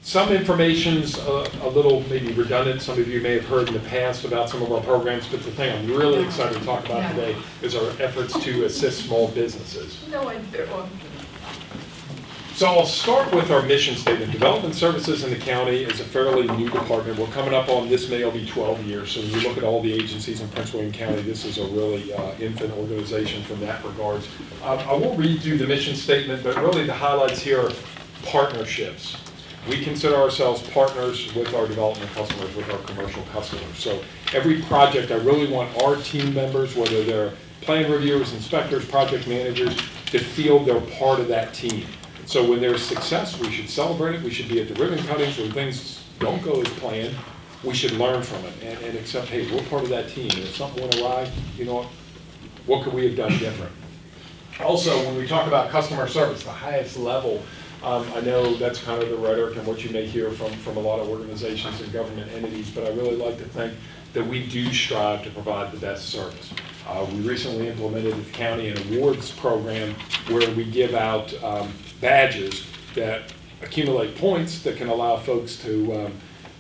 Some information's a little maybe redundant. Some of you may have heard in the past about some of our programs, but the thing I'm really excited to talk about today is our efforts to assist small businesses. No, I don't. So I'll start with our mission statement. Development Services in the county is a fairly new department. We're coming up on, this May will be 12 years. So when you look at all the agencies in Prince William County, this is a really infant organization from that regards. I won't read through the mission statement, but really the highlights here are partnerships. We consider ourselves partners with our development customers, with our commercial customers. So every project, I really want our team members, whether they're plan reviewers, inspectors, project managers, to feel they're part of that team. So when there's success, we should celebrate it. We should be at the ribbon cuttings. When things don't go as planned, we should learn from it and accept, hey, we're part of that team. And if something went awry, you know what could we have done different? Also, when we talk about customer service, the highest level, I know that's kind of the rhetoric and what you may hear from a lot of organizations and government entities, but I really like to think that we do strive to provide the best service. We recently implemented at the county an awards program where we give out badges that accumulate points that can allow folks to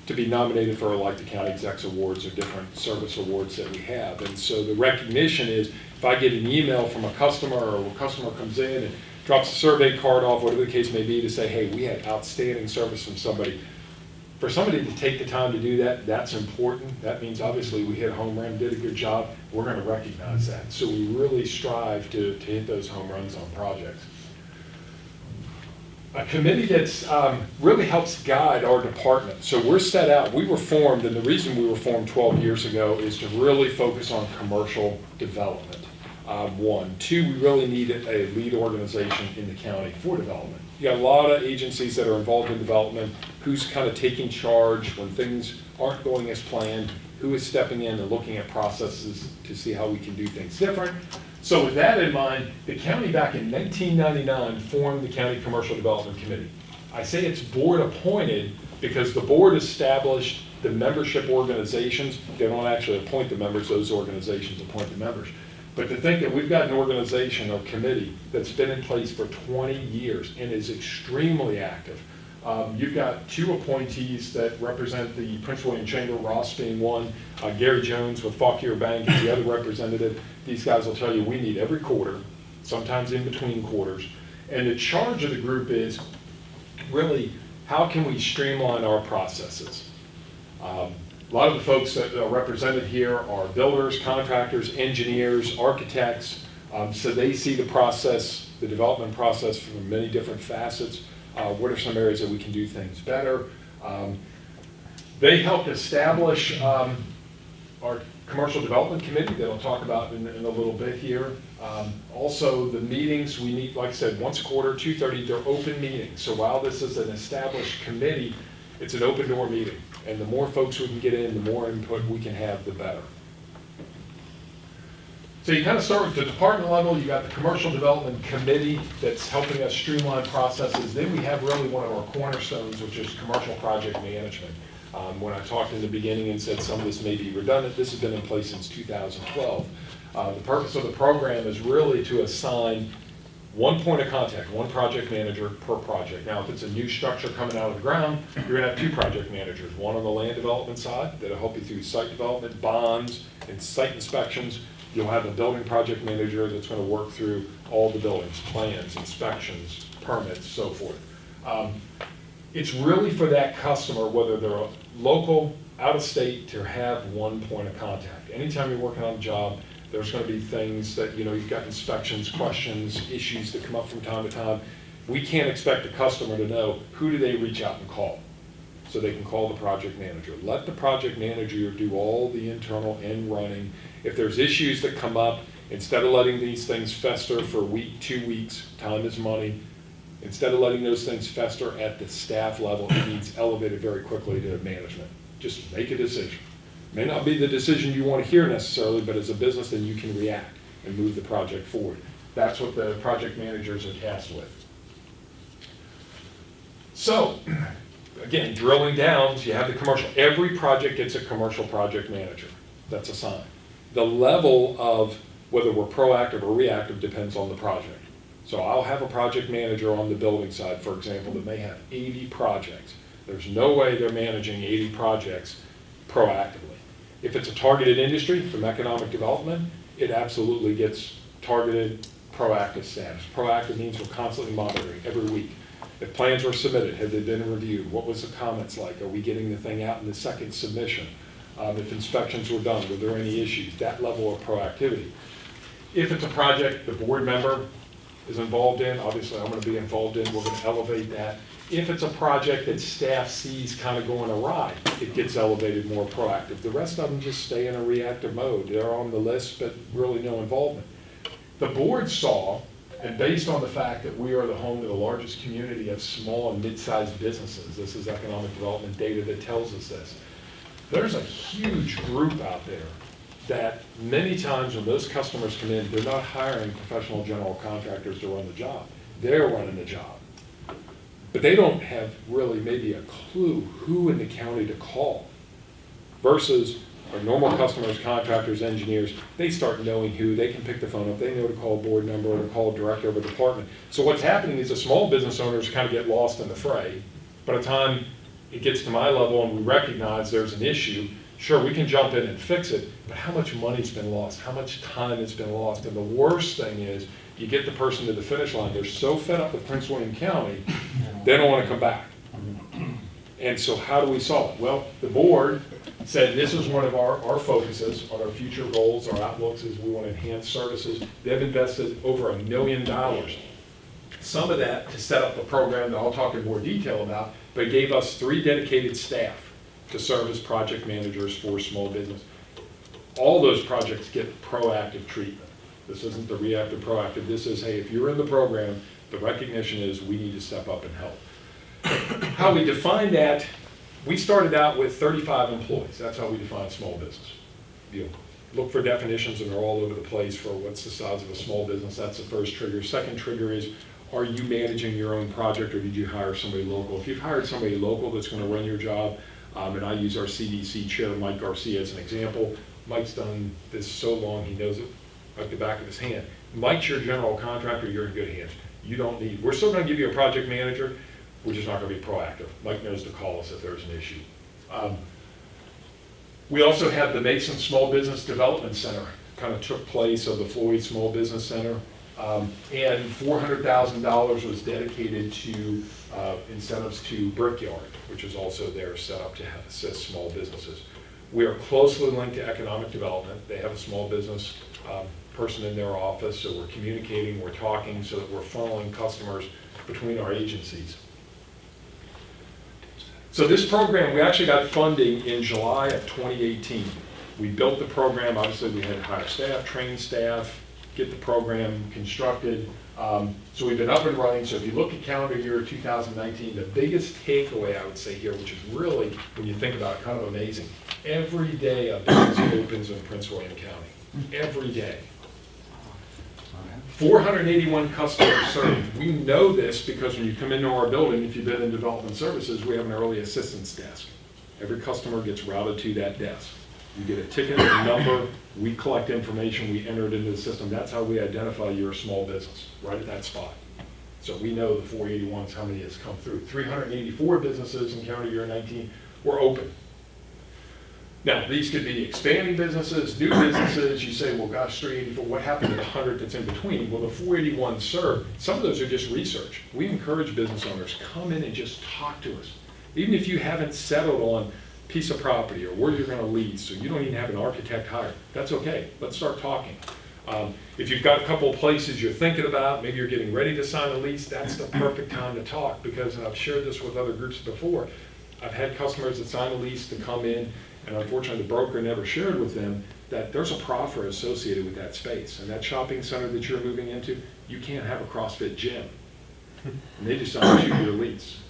be nominated for like the County Execs Awards or different service awards that we have. And so the recognition is if I get an email from a customer or a customer comes in and drops a survey card off, whatever the case may be, to say, hey, we had outstanding service from somebody. For somebody to take the time to do that, that's important. That means obviously we hit a home run, did a good job. We're going to recognize that. So we really strive to hit those home runs on projects. A committee that's really helps guide our department. So we're set out, we were formed, and the reason we were formed 12 years ago is to really focus on commercial development. One. Two, we really need a lead organization in the county for development. You got a lot of agencies that are involved in development. Who's kind of taking charge when things aren't going as planned? Who is stepping in and looking at processes to see how we can do things different? So with that in mind, the county back in 1999 formed the County Commercial Development Committee. I say it's board appointed because the board established the membership organizations. They don't actually appoint the members, those organizations appoint the members. But to think that we've got an organization or committee that's been in place for 20 years and is extremely active. You've got two appointees that represent the Prince William Chamber, Ross being one, Gary Jones with Fauquier Bank is the other representative. These guys will tell you we meet every quarter, sometimes in between quarters. And the charge of the group is really how can we streamline our processes? A lot of the folks that are represented here are builders, contractors, engineers, architects, so they see the process, the development process from many different facets. What are some areas that we can do things better? They helped establish our Commercial Development Committee that I'll talk about in a little bit here. Also, the meetings, we meet, like I said, once a quarter, 2:30, they're open meetings. So while this is an established committee, it's an open door meeting. And the more folks we can get in, the more input we can have, the better. So you kind of start with the department level. You got the Commercial Development Committee that's helping us streamline processes. Then we have really one of our cornerstones, which is commercial project management. When I talked in the beginning and said some of this may be redundant, this has been in place since 2012. The purpose of the program is really to assign one point of contact, one project manager per project. Now, if it's a new structure coming out of the ground, you're gonna have two project managers, one on the land development side that'll help you through site development, bonds, and site inspections. You'll have a building project manager that's gonna work through all the buildings, plans, inspections, permits, so forth. It's really for that customer, whether they're local, out of state, to have one point of contact. Anytime you're working on a job, there's going to be things that, you know, you've got inspections, questions, issues that come up from time to time. We can't expect the customer to know who do they reach out and call. So they can call the project manager. Let the project manager do all the internal and running. If there's issues that come up, instead of letting these things fester for a week, 2 weeks, time is money, instead of letting those things fester at the staff level, it needs elevated very quickly to management. Just make a decision. May not be the decision you want to hear necessarily, but as a business, then you can react and move the project forward. That's what the project managers are tasked with. So, again, drilling down, so you have the commercial. Every project gets a commercial project manager. That's assigned. The level of whether we're proactive or reactive depends on the project. So I'll have a project manager on the building side, for example, that may have 80 projects. There's no way they're managing 80 projects proactively. If it's a targeted industry from economic development, it absolutely gets targeted proactive status. Proactive means we're constantly monitoring every week. If plans were submitted, have they been reviewed? What was the comments like? Are we getting the thing out in the second submission? If inspections were done, were there any issues? That level of proactivity. If it's a project the board member is involved in, obviously I'm going to be involved in, we're going to elevate that. If it's a project that staff sees kind of going awry, it gets elevated, more proactive. The rest of them just stay in a reactive mode. They're on the list, but really no involvement. The board saw, and based on the fact that we are the home to the largest community of small and mid-sized businesses, this is economic development data that tells us this, there's a huge group out there that many times when those customers come in, they're not hiring professional general contractors to run the job. They're running the job. But they don't have really maybe a clue who in the county to call. Versus our normal customers, contractors, engineers, they start knowing who, they can pick the phone up, they know to call a board member or to call a director of a department. So what's happening is the small business owners kind of get lost in the fray. By the time it gets to my level and we recognize there's an issue, sure, we can jump in and fix it, but how much money's been lost, how much time has been lost, and the worst thing is, you get the person to the finish line, they're so fed up with Prince William County, they don't want to come back. And so how do we solve it? Well, the board said this is one of our focuses on our future goals, our outlooks is we want to enhance services. They've invested over $1 million. Some of that to set up a program that I'll talk in more detail about, but gave us 3 dedicated staff to serve as project managers for small business. All those projects get proactive treatment. This isn't the reactive proactive. This is, hey, if you're in the program, the recognition is we need to step up and help. How we define that, we started out with 35 employees. That's how we define small business. You look for definitions and they're all over the place for what's the size of a small business. That's the first trigger. Second trigger is, are you managing your own project or did you hire somebody local? If you've hired somebody local that's going to run your job, and I use our CDC chair, Mike Garcia, as an example. Mike's done this so long, he knows it like the back of his hand. Mike's your general contractor, you're in good hands. You don't need, we're still going to give you a project manager, we're just not going to be proactive. Mike knows to call us if there's an issue. We also have the Mason Small Business Development Center, kind of took place of the Floyd Small Business Center, and $400,000 was dedicated to incentives to Brickyard, which is also there set up to assist small businesses. We are closely linked to economic development. They have a small business person in their office, so we're communicating, we're talking, so that we're funneling customers between our agencies. So this program, we actually got funding in July of 2018. We built the program, obviously we had to hire staff, train staff, get the program constructed. So we've been up and running. So if you look at calendar year 2019, the biggest takeaway I would say here, which is really, when you think about it, kind of amazing. Every day a business opens in Prince William County. Every day. 481 customers served. We know this because when you come into our building, if you've been in development services, we have an early assistance desk. Every customer gets routed to that desk. You get a ticket, a number, we collect information, we enter it into the system. That's how we identify you're a small business, right at that spot. So we know the 481 is how many has come through. 384 businesses in calendar year 19 were open. Now, these could be expanding businesses, new businesses. You say, well, gosh, 384, what happened to the 100 that's in between? Well, the 481 served. Some of those are just research. We encourage business owners, come in and just talk to us. Even if you haven't settled on a piece of property or where you're going to lease, so you don't even have an architect hired, that's okay. Let's start talking. If you've got a couple of places you're thinking about, maybe you're getting ready to sign a lease, that's the perfect time to talk, because, and I've shared this with other groups before, I've had customers that sign a lease to come in, and unfortunately the broker never shared with them that there's a proffer associated with that space. And that shopping center that you're moving into, you can't have a CrossFit gym. And they just don't shoot your lease.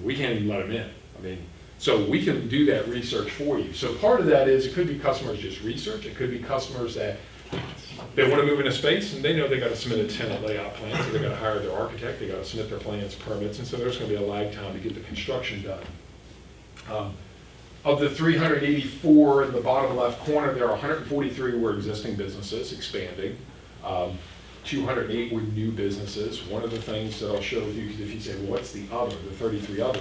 We can't even let them in. I mean, so we can do that research for you. So part of that is, it could be customers just research. It could be customers that they want to move into space and they know they got to submit a tenant layout plan, so they got to hire their architect, they got to submit their plans, permits, and so there's going to be a lag time to get the construction done. Of the 384 in the bottom left corner, there are 143 were existing businesses expanding. 208 were new businesses. One of the things that I'll show you, because if you say, well, what's the other, the 33 other?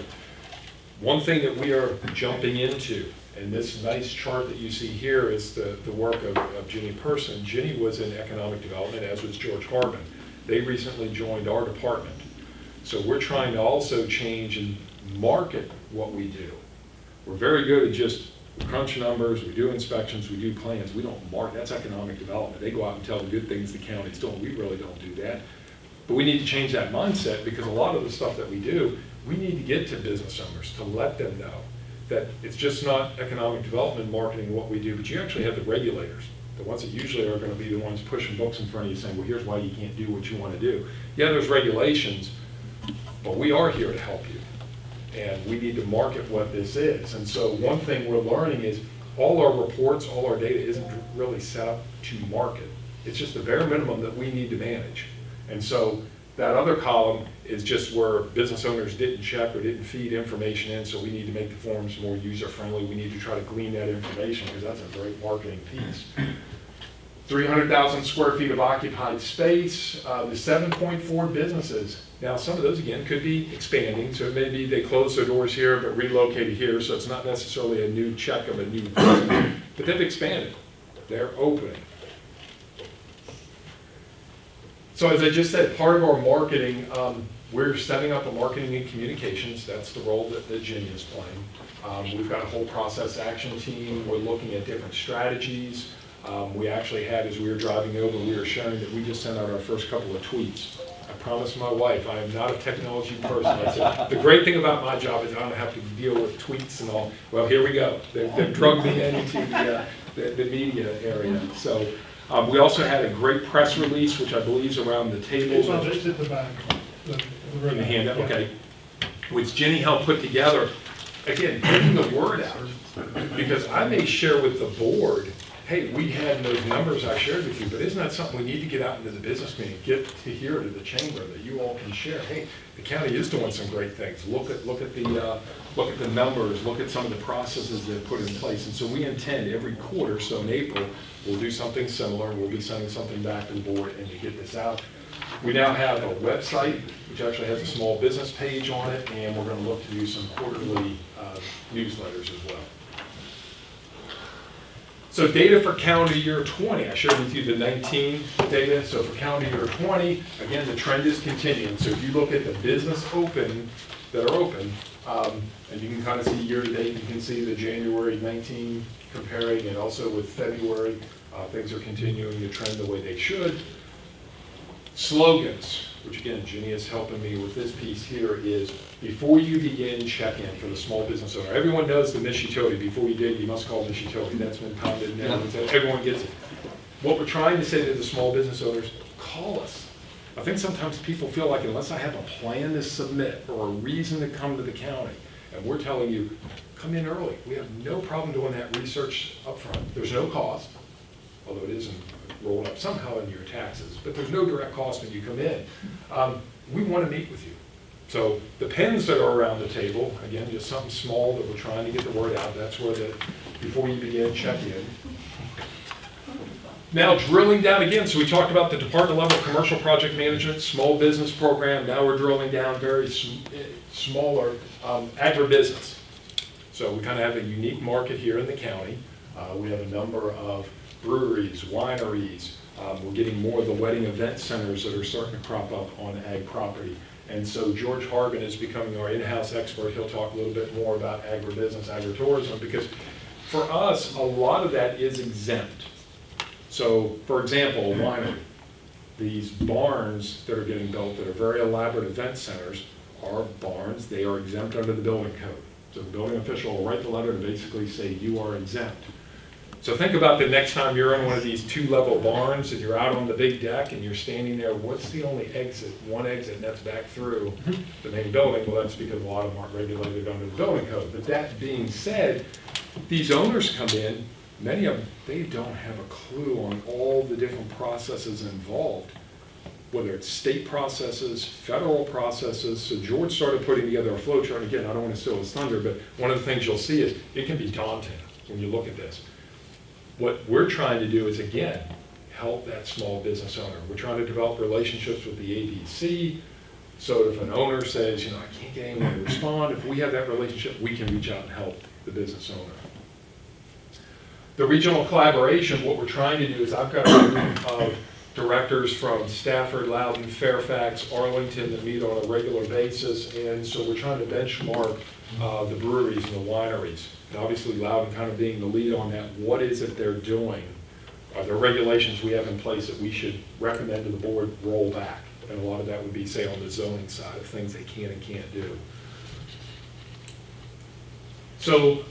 One thing that we are jumping into, and this nice chart that you see here is the work of Ginny Person. Ginny was in economic development, as was George Harbin. They recently joined our department. So we're trying to also change and market what we do. We're very good at just crunch numbers, we do inspections, we do plans. We don't market, that's economic development. They go out and tell the good things the county's doing. We really don't do that. But we need to change that mindset, because a lot of the stuff that we do, we need to get to business owners to let them know that it's just not economic development marketing what we do, but you actually have the regulators, the ones that usually are going to be the ones pushing books in front of you saying, well, here's why you can't do what you want to do. Yeah, there's regulations, but we are here to help you. And we need to market what this is. And so one thing we're learning is all our reports, all our data isn't really set up to market. It's just the bare minimum that we need to manage. And so that other column is just where business owners didn't check or didn't feed information in, so we need to make the forms more user-friendly. We need to try to glean that information, because that's a great marketing piece. 300,000 square feet of occupied space, the 7.4 businesses. Now, some of those, again, could be expanding, so maybe they closed their doors here but relocated here, so it's not necessarily a new check of a new business, but they've expanded. They're opening. So as I just said, part of our marketing, we're setting up a marketing and communications. That's the role that Ginny is playing. We've got a whole process action team. We're looking at different strategies. We actually had, as we were driving over, we were sharing that we just sent out our first couple of tweets. I promised my wife I am not a technology person. I said, the great thing about my job is I don't have to deal with tweets and all. Well, here we go. They've drugged me into the media area. So we also had a great press release, which I believe is around the tables. Well, just at the back. In the handout, okay. Which Ginny helped put together. Again, getting the word out. Because I may share with the board, hey, we had those numbers I shared with you, but isn't that something we need to get out into the business community, get to here to the chamber, that you all can share? Hey, the county is doing some great things. Look at the numbers, look at some of the processes they've put in place. And so we intend every quarter, so in April, we'll do something similar. We'll be sending something back to the board and to get this out. We now have a website, which actually has a small business page on it, and we're going to look to do some quarterly newsletters as well. So data for calendar year 20, I shared with you the 19 data. So for calendar year 20, again, the trend is continuing. So if you look at the business that are open, and you can kind of see year to date, you can see the January 19 comparing, and also with February, things are continuing to trend the way they should. Slogans, which again, Ginny is helping me with this piece here, is before you begin, check in for the small business owner. Everyone knows the Miss Utility. Before you dig, you must call Miss Utility. That's been pounded in. Everyone gets it. What we're trying to say to the small business owners, call us. I think sometimes people feel like unless I have a plan to submit or a reason to come to the county, and we're telling you, come in early. We have no problem doing that research up front. There's no cost, although it isn't rolled up somehow in your taxes, but there's no direct cost when you come in. We want to meet with you. So the pens that are around the table, again, just something small that we're trying to get the word out. That's where before you begin, check in. Now drilling down again, so we talked about the department level commercial project management, small business program. Now we're drilling down very smaller agribusiness. So we kind of have a unique market here in the county. We have a number of breweries, wineries. We're getting more of the wedding event centers that are starting to crop up on ag property. And so George Harbin is becoming our in-house expert. He'll talk a little bit more about agribusiness, agritourism, because for us, a lot of that is exempt. So, for example, a winery. These barns that are getting built that are very elaborate event centers are barns. They are exempt under the building code. So the building official will write the letter to basically say you are exempt. So think about the next time you're in one of these two-level barns and you're out on the big deck and you're standing there, what's the only exit? One exit, and that's back through the main building. Well, that's because a lot of them aren't regulated under the building code. But that being said, these owners come in, many of them, they don't have a clue on all the different processes involved, whether it's state processes, federal processes. So George started putting together a flow chart. Again, I don't want to steal his thunder, but one of the things you'll see is it can be daunting when you look at this. What we're trying to do is, again, help that small business owner. We're trying to develop relationships with the ABC, So if an owner says, I can't get anyone to respond, if we have that relationship, we can reach out and help the business owner. The regional collaboration, what we're trying to do is I've got a group of directors from Stafford, Loudoun, Fairfax, Arlington that meet on a regular basis, and so we're trying to benchmark the breweries and the wineries. And obviously Loudoun kind of being the lead on that, what is it they're doing? Are there regulations we have in place that we should recommend to the board roll back? And a lot of that would be, say, on the zoning side of things they can and can't do. So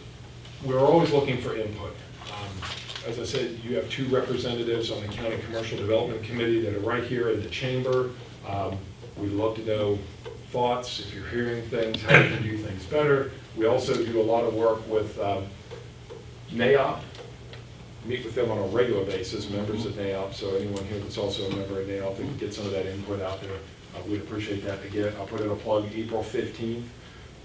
we're always looking for input. As I said, you have 2 representatives on the County Commercial Development Committee that are right here in the chamber. We'd love to know thoughts, if you're hearing things, how you can do things better. We also do a lot of work with NAIOP. Meet with them on a regular basis, members of NAIOP, so anyone here that's also a member of NAIOP that can get some of that input out there, we'd appreciate that. Again, I'll put in a plug, April 15th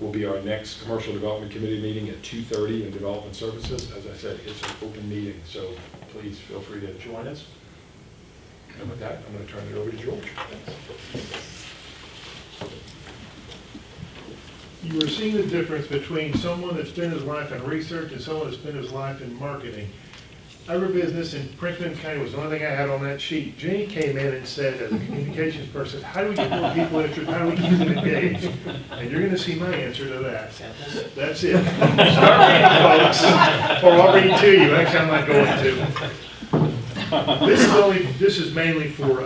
will be our next Commercial Development Committee meeting at 2:30 in Development Services. As I said, it's an open meeting, so please feel free to join us. And with that, I'm going to turn it over to George. Thanks. You were seeing the difference between someone that spent his life in research and someone that spent his life in marketing. Agribusiness in Prince William County was the only thing I had on that sheet. Jenny came in and said, as a communications person, how do we get more people interested? How do we keep them engaged? And you're going to see my answer to that. That's it. Start reading, folks, or I'll read to you. Actually, I'm not going to. This is mainly for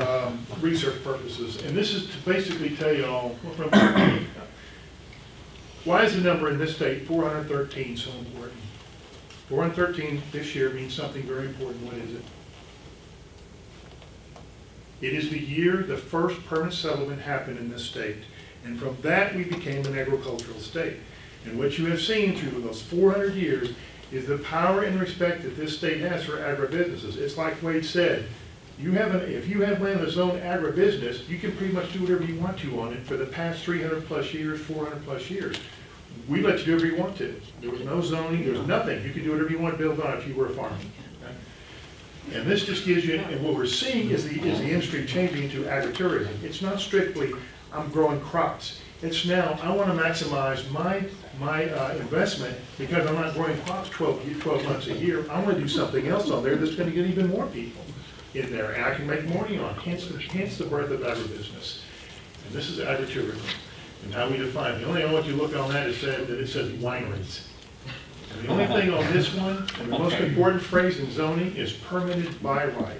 research purposes, and this is to basically tell you all why is the number in this state 413 so important? 413 this year means something very important. What is it? It is the year the first permanent settlement happened in this state. And from that, we became an agricultural state. And what you have seen through those 400 years is the power and respect that this state has for agribusinesses. It's like Wade said, if you have land that's zoned agribusiness, you can pretty much do whatever you want to on it for the past 300 plus years, 400 plus years. We let you do whatever you want to. There was no zoning, there was nothing. You could do whatever you want to build on if you were farming. Okay? And this just gives you, and what we're seeing is the industry changing into agritourism. It's not strictly, I'm growing crops. It's now, I want to maximize my investment because I'm not growing crops 12 months a year. I want to do something else on there that's going to get even more people in there, and I can make money on. Hence the birth of agribusiness. And this is agritourism. And how we define it. The only thing I want you to look on that is that it says wineries. And the only thing on this one, and the most important phrase in zoning, is permitted by right.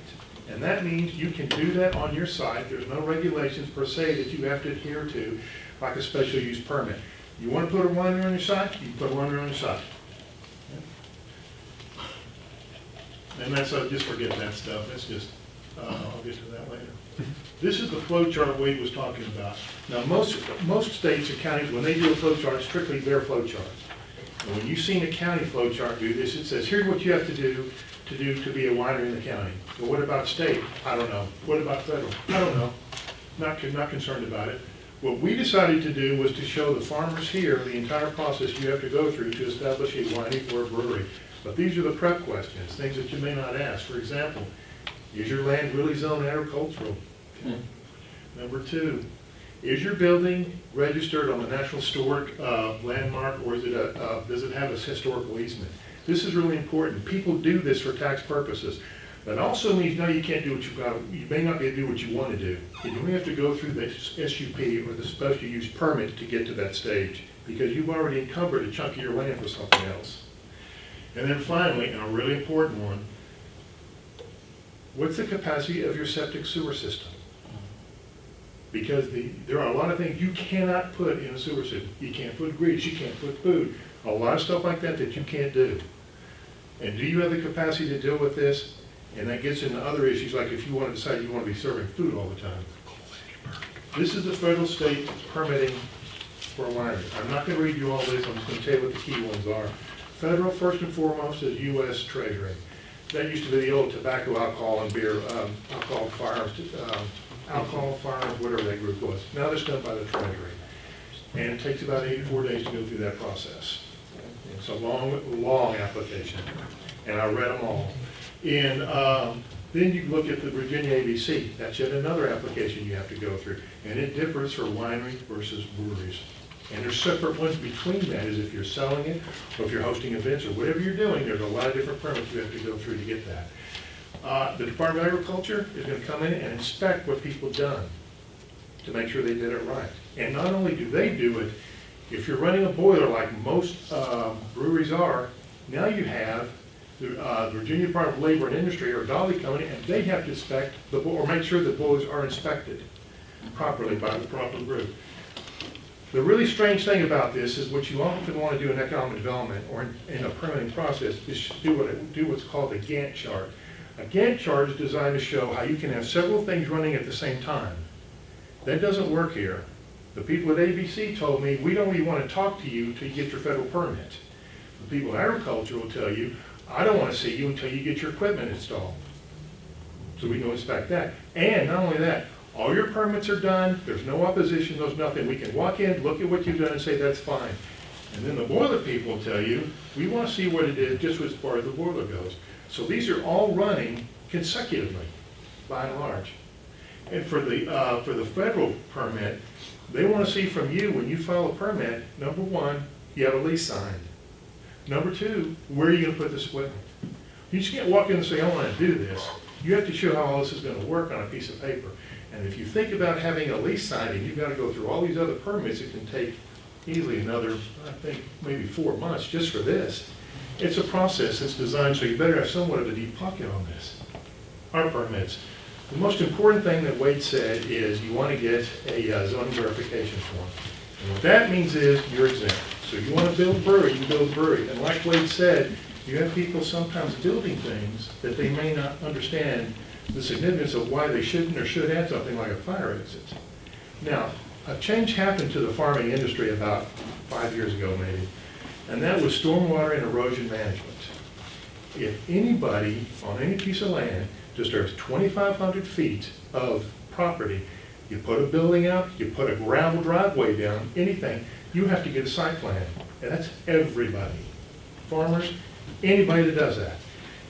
And that means you can do that on your site. There's no regulations per se that you have to adhere to, like a special use permit. You want to put a winery on your site, you can put a winery on your site. And that's, just forget that stuff. That's just, I'll get to that later. This is the flow chart Wade was talking about. Now, most states and counties, when they do a flow chart, it's strictly their flow chart. And when you've seen a county flow chart do this, it says, here's what you have to do to be a winery in the county. But what about state? I don't know. What about federal? I don't know. Not concerned about it. What we decided to do was to show the farmers here the entire process you have to go through to establish a winery or a brewery. But these are the prep questions, things that you may not ask. For example, is your land really zoned agricultural? Okay. Number 2, is your building registered on the National Historic Landmark, or is it does it have a historical easement? This is really important. People do this for tax purposes. That also means, no, you can't do what you may not be able to do what you want to do. You only have to go through the SUP or the special use permit to get to that stage, because you've already encumbered a chunk of your land for something else. And then finally, and a really important one, what's the capacity of your septic sewer system? Because there are a lot of things you cannot put in a sewer system. You can't put grease, you can't put food, a lot of stuff like that that you can't do. And do you have the capacity to deal with this? And that gets into other issues, like if you want to decide you want to be serving food all the time. This is the federal state permitting for a winery. I'm not going to read you all this, I'm just going to tell you what the key ones are. Federal, first and foremost, is U.S. Treasury. That used to be the old tobacco, alcohol, and beer, alcohol, firearms, whatever that group was. Now that's done by the Treasury. And it takes about 84 days to go through that process. It's a long, long application. And I read them all. In Then you look at the Virginia ABC, that's yet another application you have to go through, and it differs for wineries versus breweries. And there's separate ones between that, as if you're selling it, or if you're hosting events, or whatever you're doing, there's a lot of different permits you have to go through to get that. The Department of Agriculture is gonna come in and inspect what people have done to make sure they did it right. And not only do they do it, if you're running a boiler like most breweries are, now you have the Virginia Department of Labor and Industry or Dolly coming in, and they have to inspect, or make sure the boilers are inspected properly by the proper group. The really strange thing about this is what you often want to do in economic development or in a permitting process is do what's called a Gantt chart. A Gantt chart is designed to show how you can have several things running at the same time. That doesn't work here. The people at ABC told me, we don't even want to talk to you until you get your federal permit. The people at agriculture will tell you, I don't want to see you until you get your equipment installed. So we can inspect that. And not only that, all your permits are done, there's no opposition, there's nothing. We can walk in, look at what you've done and say, that's fine. And then the boiler people will tell you, we want to see what it is just as far as the boiler goes. So these are all running consecutively, by and large. And for the federal permit, they want to see from you, when you file a permit, number one, you have a lease signed. Number two, where are you going to put this equipment? You just can't walk in and say, I want to do this. You have to show how all this is going to work on a piece of paper. And if you think about having a lease signed and you've got to go through all these other permits, it can take easily another, I think, maybe 4 months just for this. It's a process that's designed so you better have somewhat of a deep pocket on this. Our permits. The most important thing that Wade said is you want to get a zoning verification form. And what that means is you're exempt. So you want to build a brewery, you build a brewery. And like Wade said, you have people sometimes building things that they may not understand the significance of why they shouldn't or should add something like a fire exit. Now, a change happened to the farming industry about 5 years ago maybe, and that was stormwater and erosion management. If anybody on any piece of land disturbs 2,500 feet of property, you put a building up, you put a gravel driveway down, anything, you have to get a site plan. And that's everybody. Farmers, anybody that does that.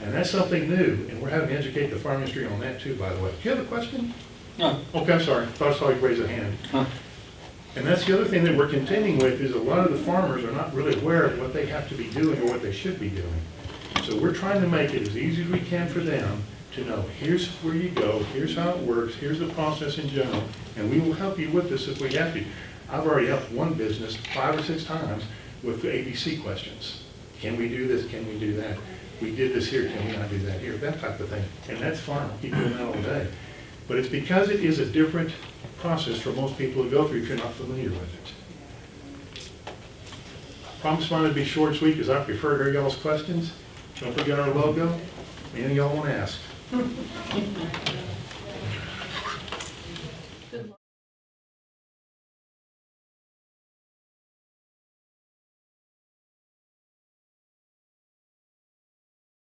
And that's something new, and we're having to educate the farm industry on that too, by the way. Do you have a question? No. Okay, I'm sorry. Thought I saw you raise a hand. Huh. And that's the other thing that we're contending with is a lot of the farmers are not really aware of what they have to be doing or what they should be doing. So we're trying to make it as easy as we can for them to know, here's where you go, here's how it works, here's the process in general, and we will help you with this if we have to. I've already helped one business 5 or 6 times with the ABC questions. Can we do this? Can we do that? We did this here, can we not do that here? That type of thing. And that's fine, I'll keep doing that all day. But it's because it is a different process for most people to go through if you're not familiar with it. I promise mine to be short and sweet because I prefer to hear y'all's questions. Don't forget our logo. Anything y'all want to ask?